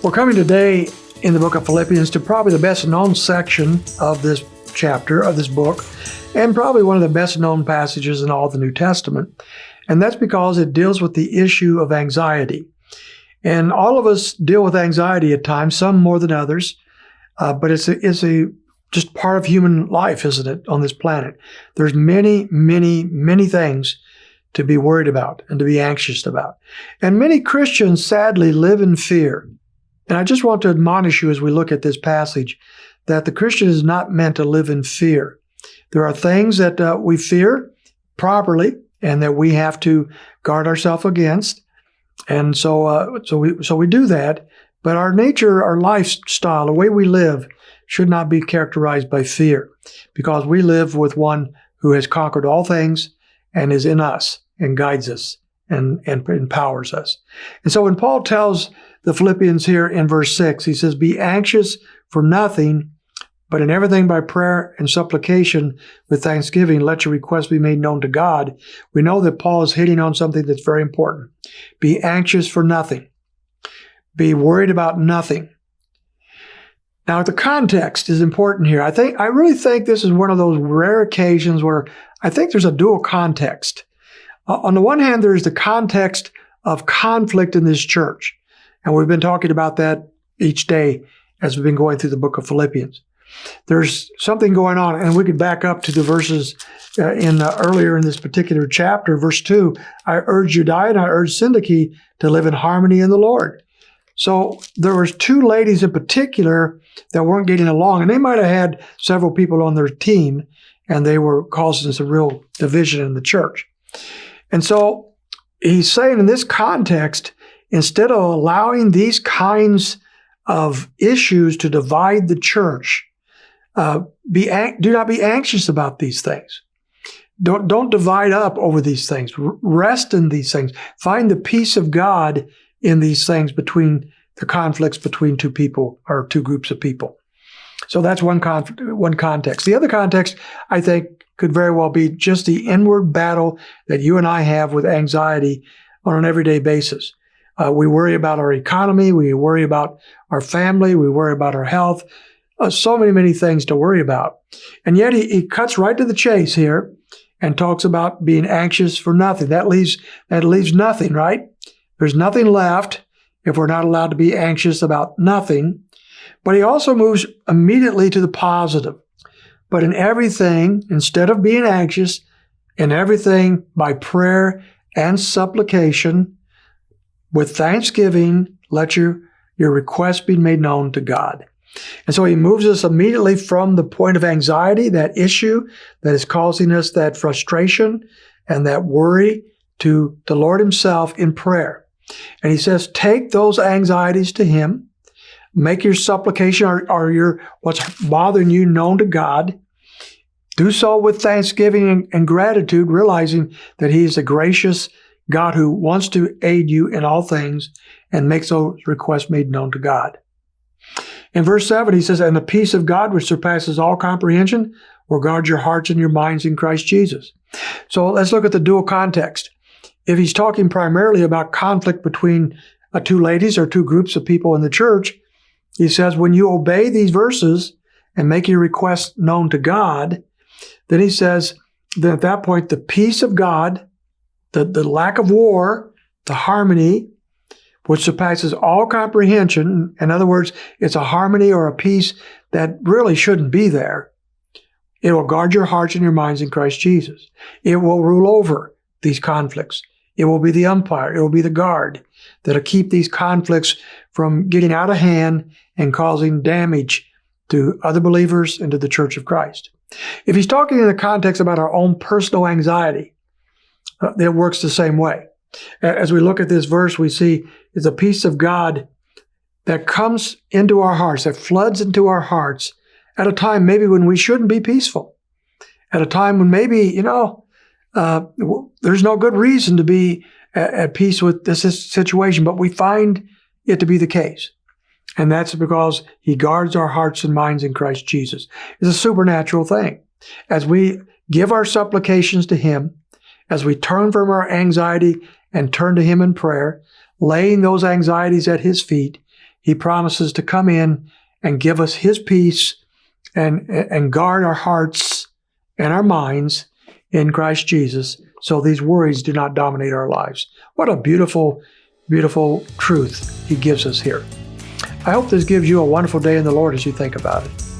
We're coming today in the book of Philippians to probably the best known section of this chapter, of this book, and probably one of the best known passages in all the New Testament. And that's because it deals with the issue of anxiety. And all of us deal with anxiety at times, some more than others, but it's just part of human life, isn't it, on this planet? There's many, many, many things to be worried about and to be anxious about. And many Christians sadly live in fear. And I just want to admonish you as we look at this passage that the Christian is not meant to live in fear. There are things that we fear properly and that we have to guard ourselves against. And so we do that. But our nature, our lifestyle, the way we live should not be characterized by fear, because we live with one who has conquered all things and is in us and guides us and empowers us. And so when Paul tells the Philippians here in verse 6, he says, "Be anxious for nothing, but in everything by prayer and supplication with thanksgiving, let your requests be made known to God." We know that Paul is hitting on something that's very important. Be anxious for nothing. Be worried about nothing. Now, the context is important here. I really think this is one of those rare occasions where I think there's a dual context. On the one hand, there's the context of conflict in this church. And we've been talking about that each day as we've been going through the book of Philippians. There's something going on, and we could back up to the verses earlier in this particular chapter, verse 2. "I urge Euodia and I urge Syntyche to live in harmony in the Lord." So there was two ladies in particular that weren't getting along, and they might have had several people on their team, and they were causing some real division in the church. And so he's saying in this context, instead of allowing these kinds of issues to divide the church, do not be anxious about these things. Don't divide up over these things. Rest in these things. Find the peace of God in these things, between the conflicts between two people or two groups of people. So that's one context. The other context, I think, could very well be just the inward battle that you and I have with anxiety on an everyday basis. We worry about our economy. We worry about our family. We worry about our health. So many things to worry about. And yet he cuts right to the chase here and talks about being anxious for nothing. That leaves nothing, right? There's nothing left if we're not allowed to be anxious about nothing. But he also moves immediately to the positive. But in everything, instead of being anxious, in everything by prayer and supplication, with thanksgiving, let your request be made known to God. And so he moves us immediately from the point of anxiety, that issue that is causing us that frustration and that worry, to the Lord himself in prayer. And he says, take those anxieties to him, make your supplication or what's bothering you known to God. Do so with thanksgiving and gratitude, realizing that he is a gracious God who wants to aid you in all things, and makes those requests made known to God. In verse 7, he says, "And the peace of God, which surpasses all comprehension, will guard your hearts and your minds in Christ Jesus." So let's look at the dual context. If he's talking primarily about conflict between two ladies or two groups of people in the church, he says, when you obey these verses and make your requests known to God, then he says that at that point, the peace of God, the lack of war, the harmony, which surpasses all comprehension. In other words, it's a harmony or a peace that really shouldn't be there. It will guard your hearts and your minds in Christ Jesus. It will rule over these conflicts. It will be the umpire. It will be the guard that'll keep these conflicts from getting out of hand and causing damage to other believers and to the church of Christ. If he's talking in the context about our own personal anxiety, it works the same way. As we look at this verse, we see it's a peace of God that comes into our hearts, that floods into our hearts at a time maybe when we shouldn't be peaceful, at a time when maybe, there's no good reason to be at peace with this situation, but we find it to be the case. And that's because he guards our hearts and minds in Christ Jesus. It's a supernatural thing. As we give our supplications to him, as we turn from our anxiety and turn to him in prayer, laying those anxieties at his feet, He promises to come in and give us His peace and guard our hearts and our minds in Christ Jesus, so these worries do not dominate our lives. What a beautiful, beautiful truth He gives us here. I hope this gives you a wonderful day in the Lord as you think about it.